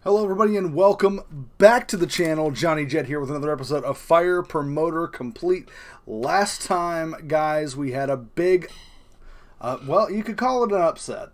Hello everybody and welcome back to the channel. Johnny Jett here with another episode of Fire Promoter Complete. Last time, guys, we had a big, well, you could call it an upset.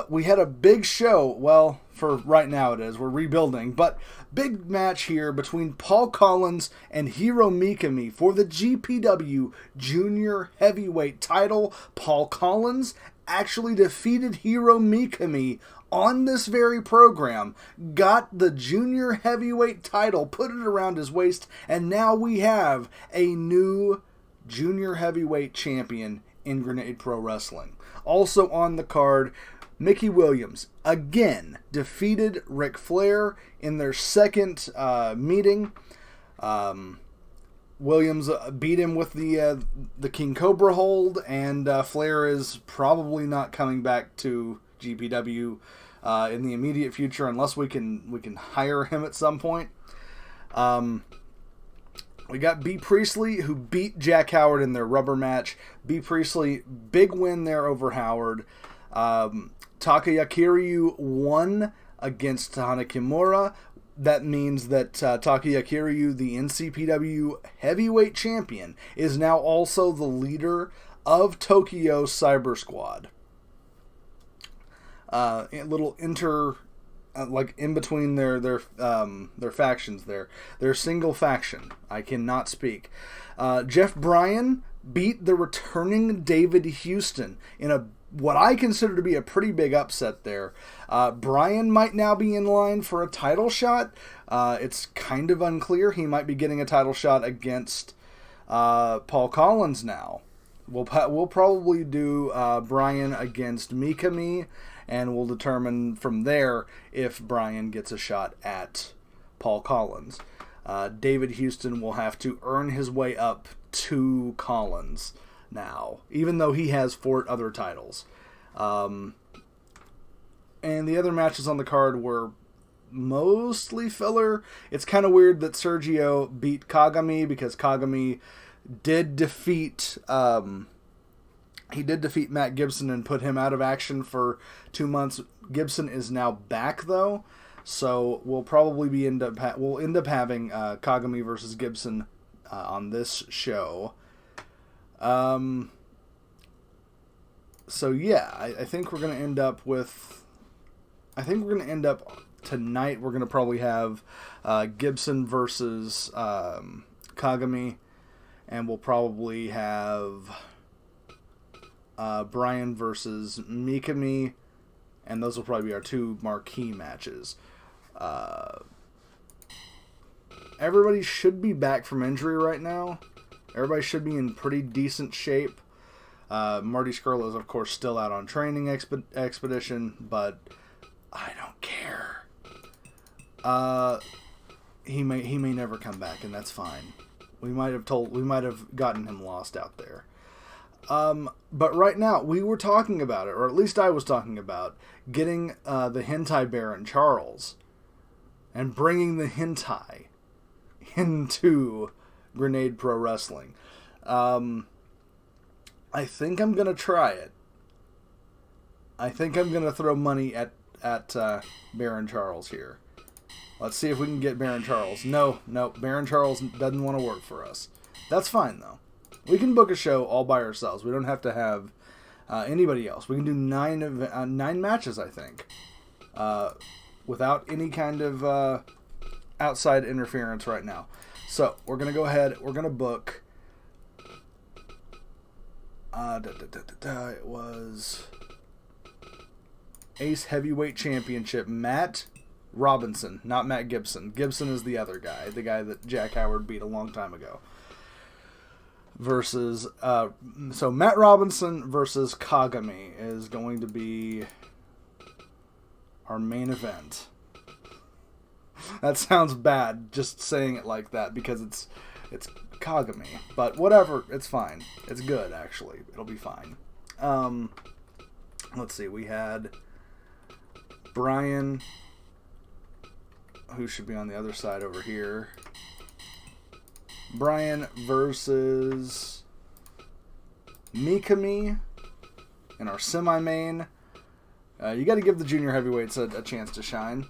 We had a big show, well, for right now it is, we're rebuilding, but big match here between Paul Collins and Hiro Mikami for the GPW Junior Heavyweight title. Paul Collins actually defeated Hiro Mikami on this very program, got the Junior Heavyweight title, put it around his waist, and now we have a new Junior Heavyweight champion in Grenade Pro Wrestling. Also on the card, Mickey Williams again defeated Ric Flair in their second meeting. Williams beat him with the King Cobra hold, and Flair is probably not coming back to GPW in the immediate future unless we can hire him at some point. We got B. Priestley, who beat Jack Howard in their rubber match. B. Priestley, big win there over Howard. Takaya Kiryu won against Tahana Kimura. That means that Takaya Kiryu, the NCPW heavyweight champion, is now also the leader of Tokyo Cyber Squad. A little like in between their factions there. Their single faction. I cannot speak. Jeff Bryan beat the returning David Houston in what I consider to be a pretty big upset there. Bryan might now be in line for a title shot. It's kind of unclear. He might be getting a title shot against Paul Collins now. We'll probably do Bryan against Mikami, and we'll determine from there if Bryan gets a shot at Paul Collins. David Houston will have to earn his way up to Collins now, even though he has 4 other titles. And the other matches on the card were mostly filler. It's kind of weird that Sergio beat Kagami because Kagami did defeat Matt Gibson and put him out of action for 2 months. Gibson is now back though, so we'll probably end up having Kagami versus Gibson on this show. So yeah, I think we're gonna end up tonight. We're gonna probably have Gibson versus Kagami, and we'll probably have Bryan versus Mikami, and those will probably be our 2 marquee matches. Everybody should be back from injury right now. Everybody should be in pretty decent shape. Marty Scurll is, of course, still out on training expedition, but I don't care. He may never come back, and that's fine. We might have gotten him lost out there. But right now, we were talking about it, or at least I was talking about, getting the hentai Baron Charles and bringing the hentai into Grenade Pro Wrestling. I think I'm going to try it. I think I'm going to throw money at Baron Charles here. Let's see if we can get Baron Charles. No, Baron Charles doesn't want to work for us. That's fine, though. We can book a show all by ourselves. We don't have to have anybody else. We can do 9 matches, I think, without any kind of outside interference right now. So we're gonna go ahead. We're gonna book. It was Ace Heavyweight Championship. Matt Robinson, not Matt Gibson. Gibson is the other guy, the guy that Jack Howard beat a long time ago. Versus, so Matt Robinson versus Kagami is going to be our main event. That sounds bad, just saying it like that, because it's Kagami. But whatever, it's fine. It's good, actually. It'll be fine. Let's see, we had Bryan, who should be on the other side over here. Bryan versus Mikami in our semi-main. You got to give the junior heavyweights a chance to shine.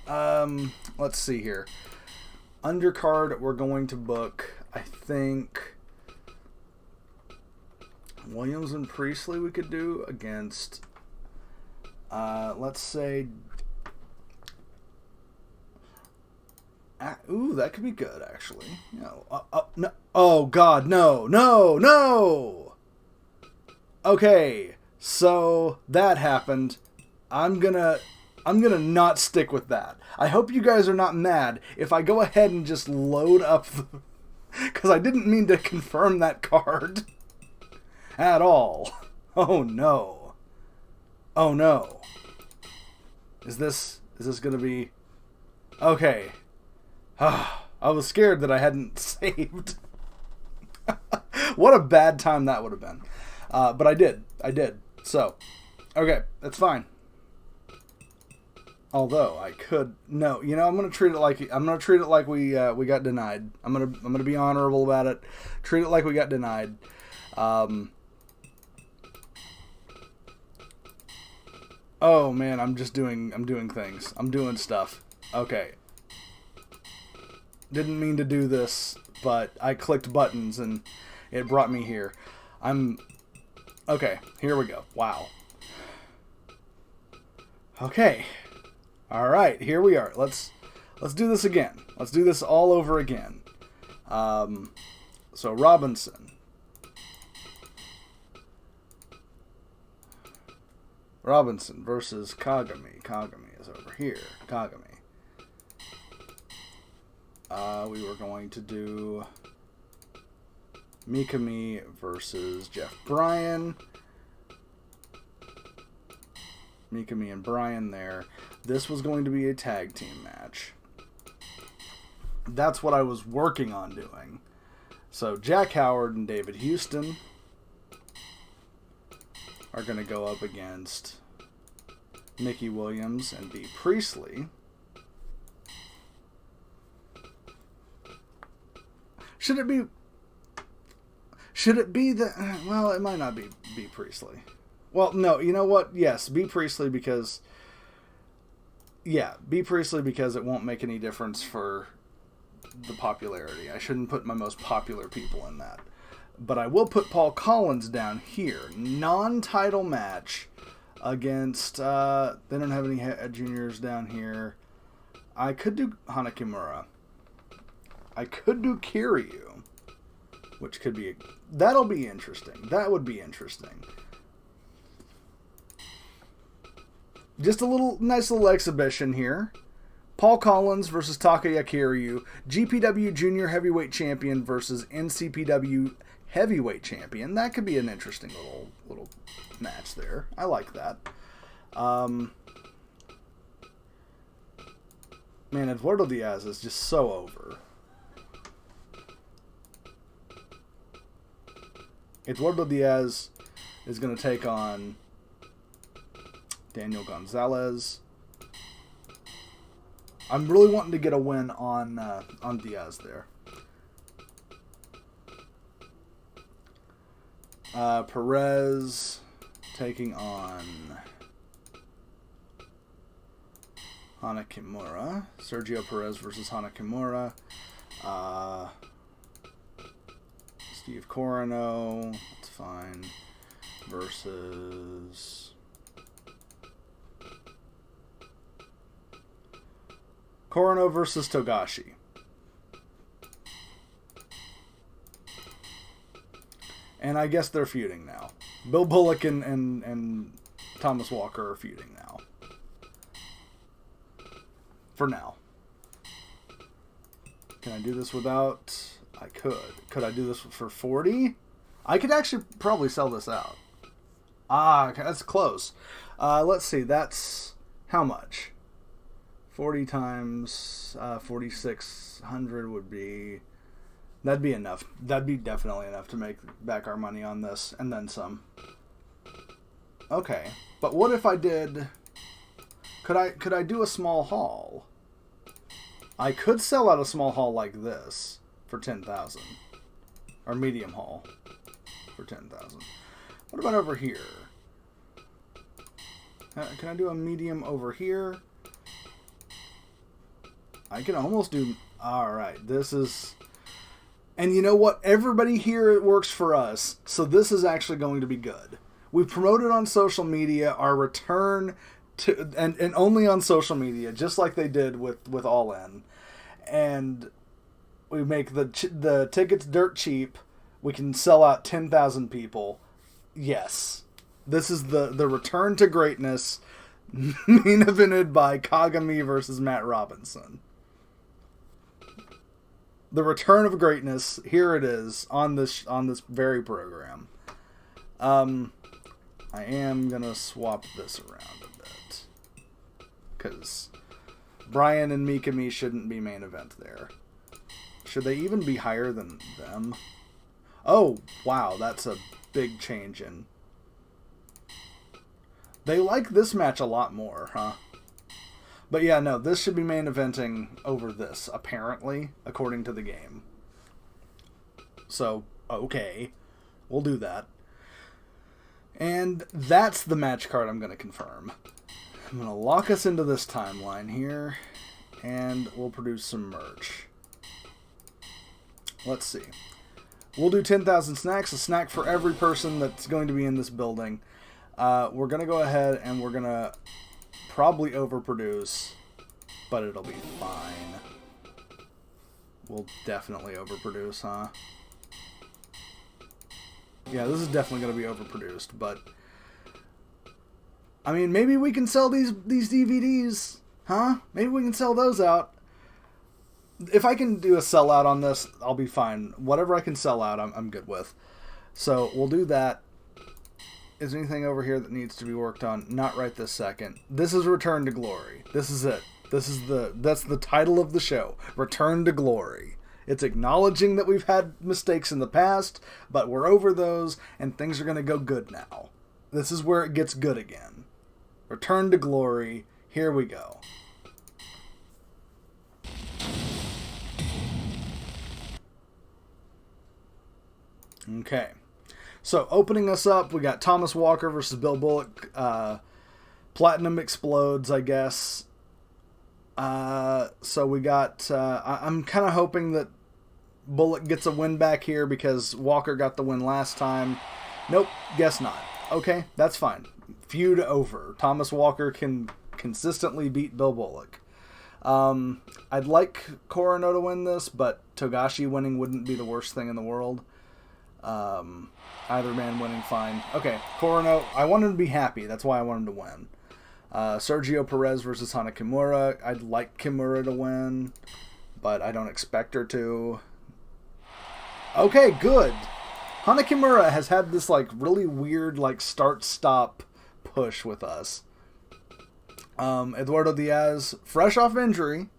Let's see here. Undercard, we're going to book, I think, Williams and Priestley we could do against, let's say, ooh, that could be good, actually. No, no, oh, God, no, no, no! Okay, so that happened. I'm gonna not stick with that. I hope you guys are not mad if I go ahead and just load up the... Because I didn't mean to confirm that card. At all. Oh, no. Oh, no. Is this gonna be... Okay. I was scared that I hadn't saved. What a bad time that would have been. But I did. So, okay, that's fine. Although I could I'm gonna treat it like we got denied. I'm gonna be honorable about it. Treat it like we got denied. Oh man, I'm doing things. I'm doing stuff. Okay. Didn't mean to do this, but I clicked buttons and it brought me here. Okay, here we go. Wow. Okay. All right, here we are. Let's do this again. Let's do this all over again. So Robinson versus Kagami. Kagami is over here. Kagami. We were going to do Mikami versus Jeff Bryan. Mikami and Bryan there. This was going to be a tag team match. That's what I was working on doing. So Jack Howard and David Houston are going to go up against Mickey Williams and B. Priestley. Should it be the... Well, it might not be B. Priestley. Well, no, you know what? Yes, B. Priestley because... Yeah, B. Priestley because it won't make any difference for the popularity. I shouldn't put my most popular people in that. But I will put Paul Collins down here. Non-title match against... they don't have any juniors down here. I could do Hana Kimura. I could do Kiryu, which could be... That'll be interesting. That would be interesting. Just a nice little exhibition here. Paul Collins versus Takaya Kiryu. GPW Junior Heavyweight Champion versus NCPW Heavyweight Champion. That could be an interesting little match there. I like that. Man, Eduardo Diaz is just so over. Eduardo Diaz is going to take on Daniel Gonzalez. I'm really wanting to get a win on Diaz there. Perez taking on Hana Kimura. Sergio Perez versus Hana Kimura. Steve Corino, that's fine, versus Corino versus Togashi. And I guess they're feuding now. Bill Bullock and Thomas Walker are feuding now. For now. Can I do this without... I could. Could I do this for 40? I could actually probably sell this out. Okay, that's close. Let's see. That's how much? 40 times 4,600 would be... That'd be enough. That'd be definitely enough to make back our money on this, and then some. Okay, but what if I did... Could I do a small haul? I could sell out a small haul like this for 10,000, or medium haul for 10,000. What about over here? Can I do a medium over here? I can almost do... Alright, this is... And you know what? Everybody here works for us, so this is actually going to be good. We promoted on social media our return to... And only on social media, just like they did with All In. And we make the tickets dirt cheap. We can sell out 10,000 people. Yes. This is the return to greatness, main evented by Kagami versus Matt Robinson. The return of greatness. Here it is on this very program. I am gonna swap this around a bit because Brian and Mikami shouldn't be main event there. Should they even be higher than them? Oh wow, that's a big change in. They like this match a lot more, huh? But yeah, no, this should be main eventing over this, apparently, according to the game. So, okay. We'll do that. And that's the match card I'm going to confirm. I'm going to lock us into this timeline here, and we'll produce some merch. Let's see. We'll do 10,000 snacks, a snack for every person that's going to be in this building. We're going to go ahead and we're going to probably overproduce, but it'll be fine. We'll definitely overproduce, huh? Yeah, this is definitely going to be overproduced, but I mean, maybe we can sell these DVDs, huh? Maybe we can sell those out. If I can do a sellout on this, I'll be fine. Whatever I can sell out, I'm good with. So we'll do that. Is there anything over here that needs to be worked on? Not right this second. This is Return to Glory. This is it. That's the title of the show. Return to Glory. It's acknowledging that we've had mistakes in the past, but we're over those, and things are going to go good now. This is where it gets good again. Return to Glory. Here we go. Okay. So, opening us up, we got Thomas Walker versus Bill Bullock. Platinum explodes, I guess. So we got... I'm kind of hoping that Bullock gets a win back here because Walker got the win last time. Nope, guess not. Okay, that's fine. Feud over. Thomas Walker can consistently beat Bill Bullock. I'd like Corono to win this, but Togashi winning wouldn't be the worst thing in the world. Either man winning, fine. Okay, Corono, I want him to be happy. That's why I want him to win. Sergio Perez versus Hana Kimura. I'd like Kimura to win, but I don't expect her to. Okay, good. Hana Kimura has had this like really weird like start-stop push with us. Eduardo Diaz, fresh off injury,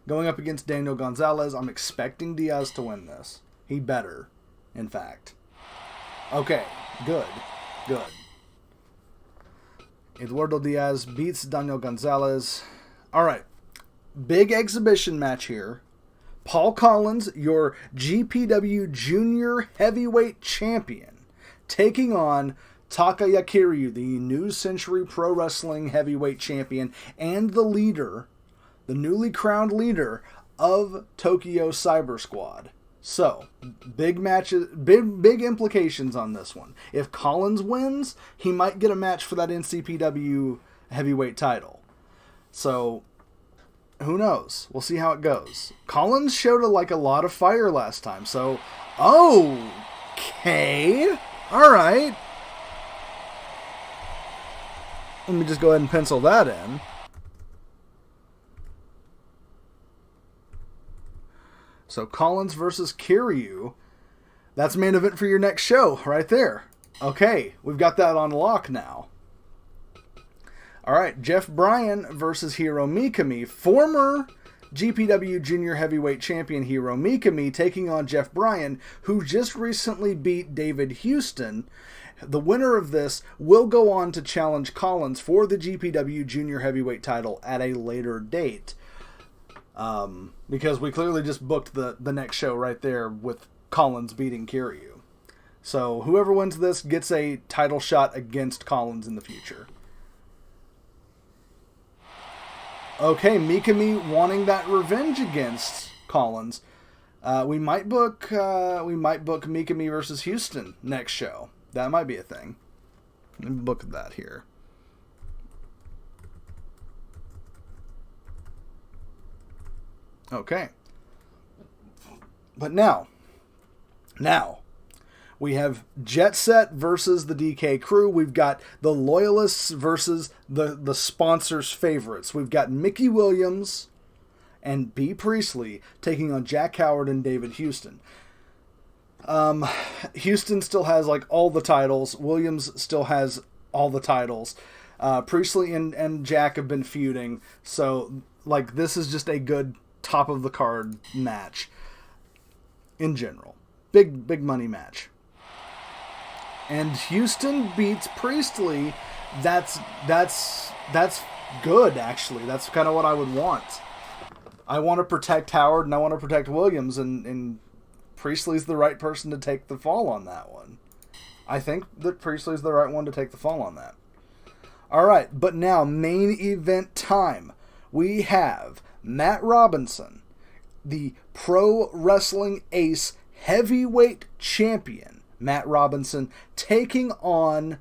going up against Daniel Gonzalez. I'm expecting Diaz to win this. He better, in fact. Okay, good. Eduardo Diaz beats Daniel Gonzalez. Alright, big exhibition match here. Paul Collins, your GPW Junior Heavyweight Champion, taking on Takaya Kiryu, the New Century Pro Wrestling Heavyweight Champion, and the leader, the newly crowned leader of Tokyo Cyber Squad. So, big matches, big implications on this one. If Collins wins, he might get a match for that NCPW heavyweight title. So, who knows? We'll see how it goes. Collins showed a lot of fire last time, so okay, all right. Let me just go ahead and pencil that in. So Collins versus Kiryu. That's main event for your next show right there. Okay, we've got that on lock now. Alright, Jeff Bryan versus Hiro Mikami. Former GPW Junior Heavyweight Champion Hiro Mikami taking on Jeff Bryan, who just recently beat David Houston. The winner of this will go on to challenge Collins for the GPW Junior Heavyweight title at a later date. Because we clearly just booked the next show right there with Collins beating Kiryu. So whoever wins this gets a title shot against Collins in the future. Okay, Mikami wanting that revenge against Collins. We might book Mikami versus Houston next show. That might be a thing. Let me book that here. Okay. But now, we have Jet Set versus the DK crew. We've got the Loyalists versus the sponsors' favorites. We've got Mickey Williams and B. Priestley taking on Jack Howard and David Houston. Houston still has like all the titles. Williams still has all the titles. Priestley and Jack have been feuding. So like this is just a good top of the card match in general. Big money match. And Houston beats Priestley. That's good, actually. That's kind of what I would want. I want to protect Howard and I want to protect Williams, and Priestley's the right person to take the fall on that one. I think that Priestley's the right one to take the fall on that. Alright, but now, main event time. We have Matt Robinson, the Pro Wrestling Ace Heavyweight Champion. Matt Robinson taking on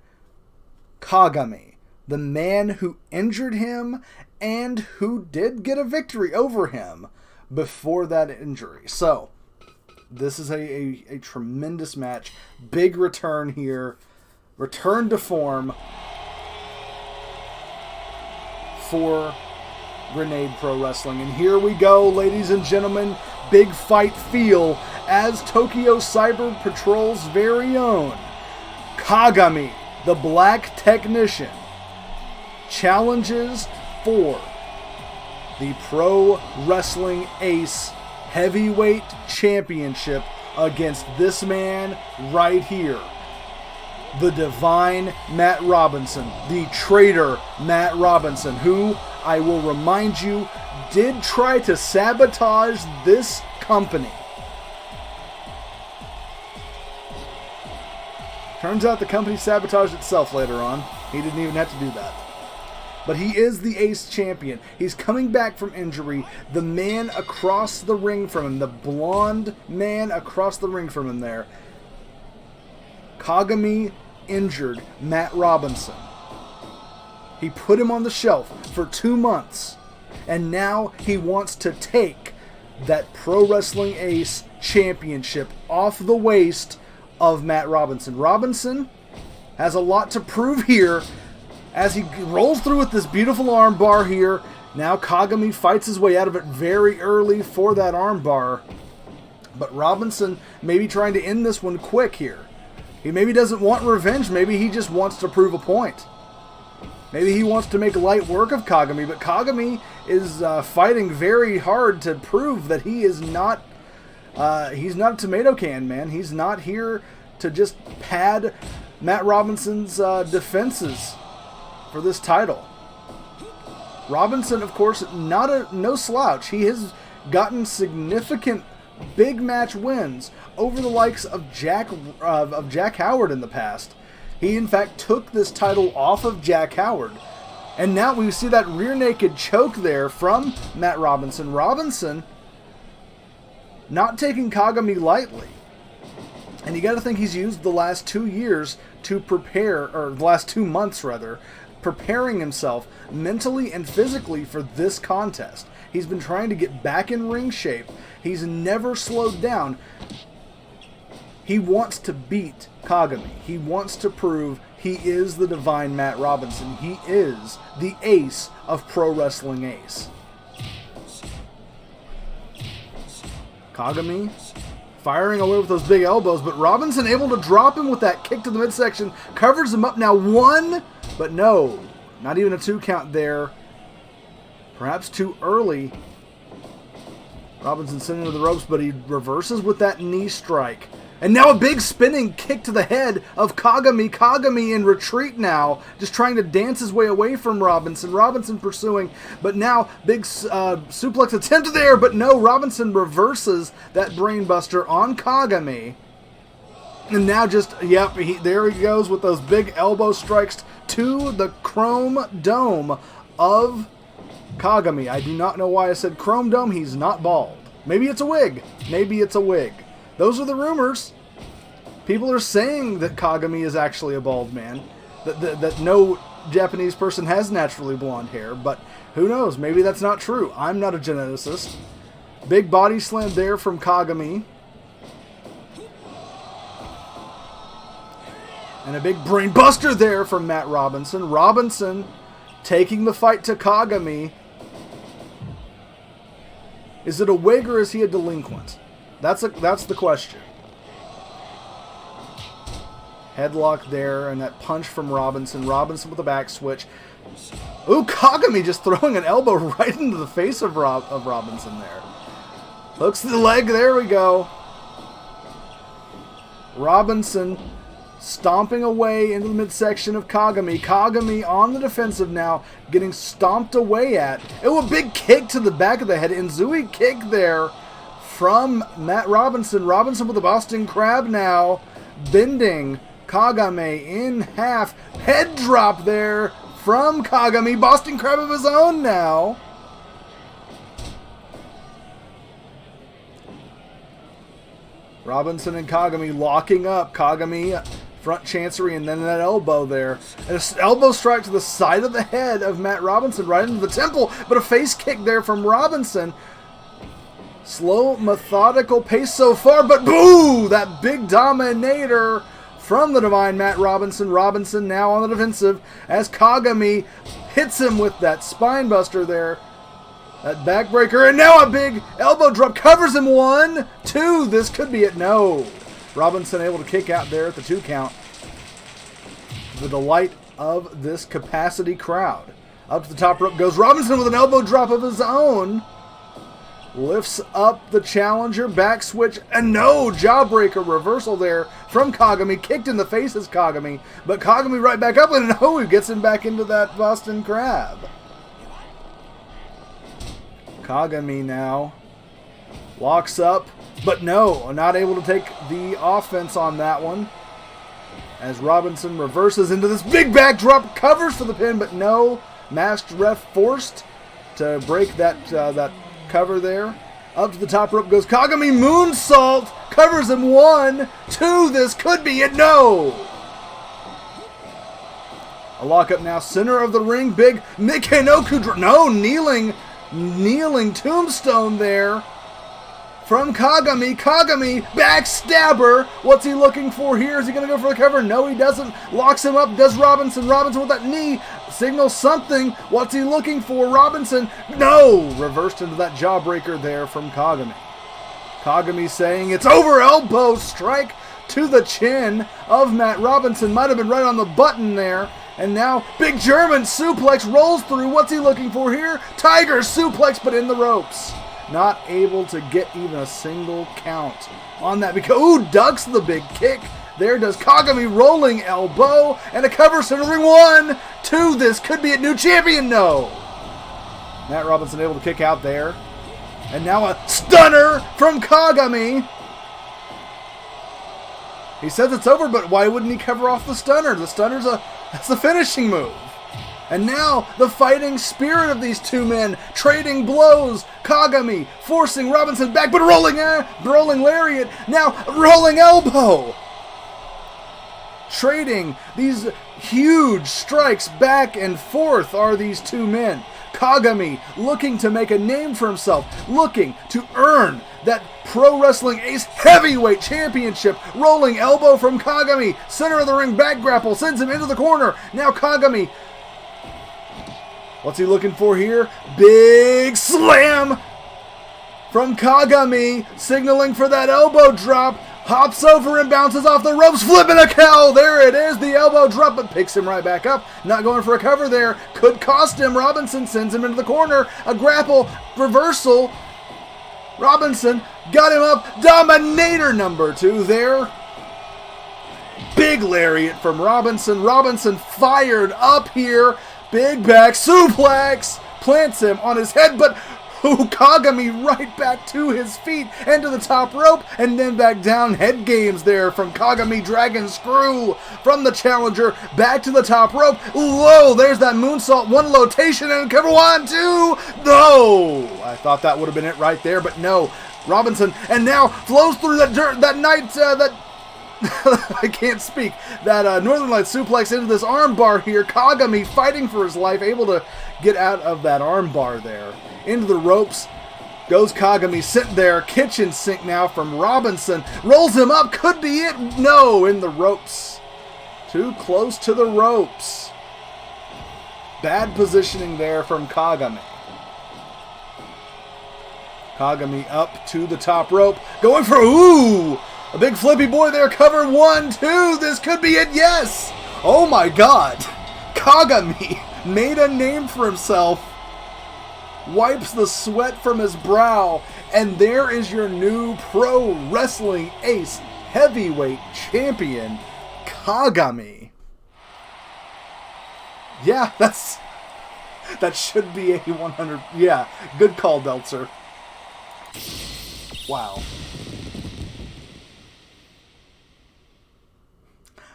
Kagami, the man who injured him and who did get a victory over him before that injury. So, this is a tremendous match. Big return here. Return to form for Grenade Pro Wrestling. And here we go, ladies and gentlemen. Big fight feel as Tokyo Cyber Patrol's very own Kagami, the Black Technician, challenges for the Pro Wrestling Ace Heavyweight Championship against this man right here, the Divine Matt Robinson, the traitor Matt Robinson, who, I will remind you, did try to sabotage this company. Turns out the company sabotaged itself later on. He didn't even have to do that. But he is the Ace Champion. He's coming back from injury. The man across the ring from him, the blonde man across the ring from him there, Kagami injured Matt Robinson. He put him on the shelf for 2 months. And now he wants to take that Pro Wrestling Ace Championship off the waist of Matt Robinson. Robinson has a lot to prove here as he rolls through with this beautiful arm bar here. Now Kagami fights his way out of it very early for that arm bar. But Robinson may be trying to end this one quick here. He maybe doesn't want revenge. Maybe he just wants to prove a point. Maybe he wants to make light work of Kagami, but Kagami is fighting very hard to prove that he is not, he's not a tomato can, man. He's not here to just pad Matt Robinson's defenses for this title. Robinson, of course, no slouch. He has gotten significant big match wins over the likes of Jack Howard in the past. He, in fact, took this title off of Jack Howard. And now we see that rear naked choke there from Matt Robinson. Robinson not taking Kagami lightly. And you got to think he's used the last 2 years to prepare, or the last 2 months rather, preparing himself mentally and physically for this contest. He's been trying to get back in ring shape. He's never slowed down. He wants to beat Kagami. He wants to prove he is the Divine Matt Robinson. He is the ace of Pro Wrestling Ace. Kagami firing away with those big elbows, but Robinson able to drop him with that kick to the midsection. Covers him up now. 1, but no. Not even a 2 count there. Perhaps too early. Robinson sent him to the ropes, but he reverses with that knee strike. And now a big spinning kick to the head of Kagami. Kagami in retreat now, just trying to dance his way away from Robinson. Robinson pursuing, but now big suplex attempt there, but no, Robinson reverses that brainbuster on Kagami. And now just, yep, there he goes with those big elbow strikes to the chrome dome of Kagami, I do not know why I said Chrome Dome. He's not bald. Maybe it's a wig. Maybe it's a wig. Those are the rumors. People are saying that Kagami is actually a bald man. That no Japanese person has naturally blonde hair. But who knows? Maybe that's not true. I'm not a geneticist. Big body slam there from Kagami. And a big brain buster there from Matt Robinson. Robinson taking the fight to Kagami. Is it a wig or is he a delinquent? That's the question. Headlock there, and that punch from Robinson. Robinson with a back switch. Ooh, Kagami just throwing an elbow right into the face of Robinson there. Hooks the leg, there we go. Robinson stomping away into the midsection of Kagami. Kagami on the defensive now, getting stomped away at. Oh, a big kick to the back of the head. Inzui kick there from Matt Robinson. Robinson with a Boston Crab now, bending Kagami in half. Head drop there from Kagami. Boston Crab of his own now. Robinson and Kagami locking up. Kagami front chancery and then that elbow there. An elbow strike to the side of the head of Matt Robinson right into the temple, but a face kick there from Robinson. Slow, methodical pace so far, but boo! That big dominator from the divine Matt Robinson. Robinson now on the defensive as Kagami hits him with that spine buster there. That backbreaker, and now a big elbow drop covers him. 1, 2, this could be it. No. Robinson able to kick out there at the 2 count. The delight of this capacity crowd. Up to the top rope goes Robinson with an elbow drop of his own. Lifts up the challenger, back switch, and no, jawbreaker reversal there from Kagami. Kicked in the face is Kagami, but Kagami right back up, and no, he gets him back into that Boston Crab. Kagami now locks up, but no, not able to take the offense on that one. As Robinson reverses into this big backdrop, covers for the pin, but no, masked ref forced to break that cover there. Up to the top rope goes Kagami, moonsault, covers him. 1, 2, this could be it. No! A lockup now, center of the ring, big Mikenoku, no, kneeling tombstone there from Kagami. Kagami, backstabber. What's he looking for here? Is he going to go for the cover? No, he doesn't. Locks him up. Does Robinson. Robinson with that knee. Signals something. What's he looking for? Robinson. No! Reversed into that jawbreaker there from Kagami. Kagami saying it's over. Elbow strike to the chin of Matt Robinson. Might have been right on the button there. And now, big German suplex rolls through. What's he looking for here? Tiger suplex, but in the ropes. Not able to get even a single count on that. Because, ooh, ducks the big kick. There does Kagami, rolling elbow, and a cover center ring. 1, 2, this could be a new champion. No. Matt Robinson able to kick out there. And now a stunner from Kagami. He says it's over, but why wouldn't he cover off the stunner? The stunner's that's the finishing move. And now the fighting spirit of these two men trading blows. Kagami forcing Robinson back, but rolling lariat. Now rolling elbow. Trading these huge strikes back and forth are these two men. Kagami looking to make a name for himself, looking to earn that Pro Wrestling Ace Heavyweight Championship. Rolling elbow from Kagami. Center of the ring back grapple. Sends him into the corner. Now Kagami. What's he looking for here? Big slam from Kagami. Signaling for that elbow drop. Hops over and bounces off the ropes. Flipping a cow. There it is. The elbow drop, but picks him right back up. Not going for a cover there. Could cost him. Robinson sends him into the corner. A grapple. Reversal. Robinson got him up. Dominator number 2 there. Big lariat from Robinson. Robinson fired up here. Big back suplex. Plants him on his head, but Ooh, Kagami right back to his feet and to the top rope and then back down. Head games there from Kagami. Dragon screw from the challenger back to the top rope. Whoa, there's that moonsault. One lotation and cover 1, 2. No! I thought that would have been it right there, but no. Robinson and now flows through that night, I can't speak. That Northern Light suplex into this arm bar here. Kagami fighting for his life, able to get out of that arm bar there. Into the ropes goes Kagami, sitting there. Kitchen sink now from Robinson. Rolls him up. Could be it. No, in the ropes. Too close to the ropes. Bad positioning there from Kagami. Kagami up to the top rope. Going for, ooh, a big flippy boy there. Cover 1, 2. This could be it. Yes. Oh my God. Kagami made a name for himself. Wipes the sweat from his brow. And there is your new Pro Wrestling Ace Heavyweight Champion, Kagami. Yeah, that should be a 100. Yeah, good call, Belzer. Wow.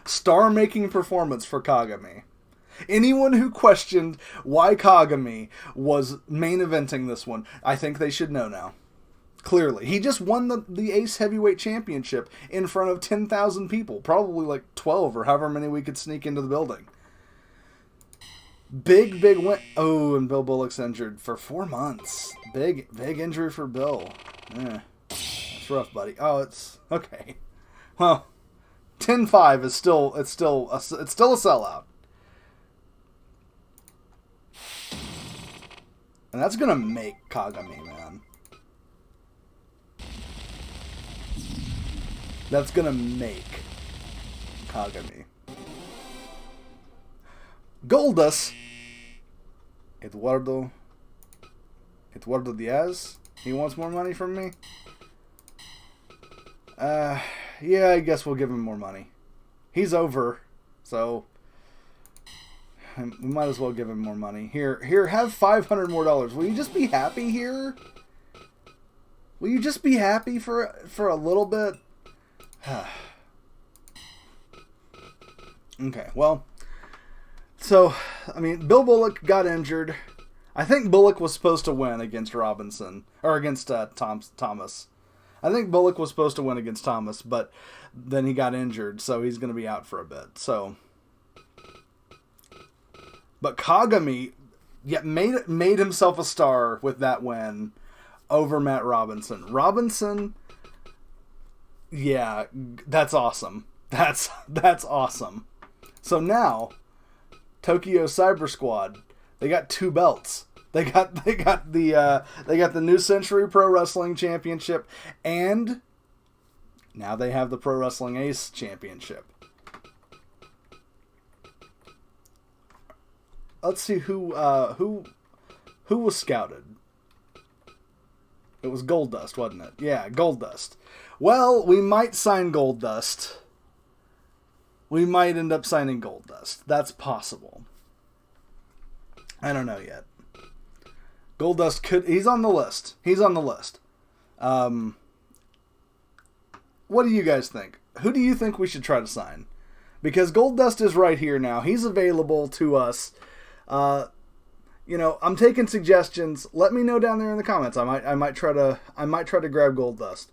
Star-making performance for Kagami. Anyone who questioned why Kagami was main eventing this one, I think they should know now. Clearly. He just won the Ace Heavyweight Championship in front of 10,000 people. Probably like 12 or however many we could sneak into the building. Big win. Oh, and Bill Bullock's injured for 4 months. Big injury for Bill. It's rough, buddy. Oh, it's okay. Well, 10-5 is still a sellout. And that's gonna make Kagami, man. That's gonna make Kagami. Goldust. Eduardo Diaz. He wants more money from me? Yeah, I guess we'll give him more money. He's over, so we might as well give him more money. Here, have $500 more. Will you just be happy here? Will you just be happy for a little bit? Okay, well, so, I mean, Bill Bullock got injured. I think Bullock was supposed to win against Robinson, or against Thomas. I think Bullock was supposed to win against Thomas, but then he got injured, so he's going to be out for a bit. So, but Kagami made himself a star with that win over Matt Robinson. Robinson, yeah, that's awesome. That's awesome. So now, Tokyo Cyber Squad, they got 2 belts. They got the New Century Pro Wrestling Championship, and now they have the Pro Wrestling Ace Championship. Let's see who was scouted. It was Goldust, wasn't it? Yeah, Goldust. Well, we might sign Goldust. We might end up signing Goldust. That's possible. I don't know yet. Goldust he's on the list. What do you guys think? Who do you think we should try to sign? Because Goldust is right here now. He's available to us. I'm taking suggestions. Let me know down there in the comments. I might try to grab Goldust.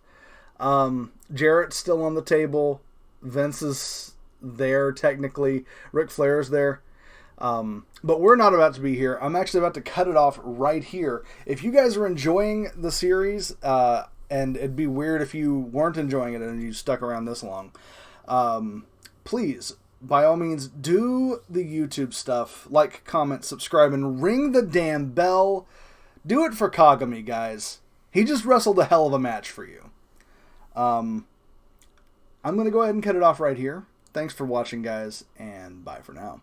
Jarrett's still on the table. Vince is there technically. Ric Flair's there. But we're not about to be here. I'm actually about to cut it off right here. If you guys are enjoying the series, and it'd be weird if you weren't enjoying it and you stuck around this long, please, by all means, do the YouTube stuff. Like, comment, subscribe, and ring the damn bell. Do it for Kagami, guys. He just wrestled a hell of a match for you. I'm going to go ahead and cut it off right here. Thanks for watching, guys, and bye for now.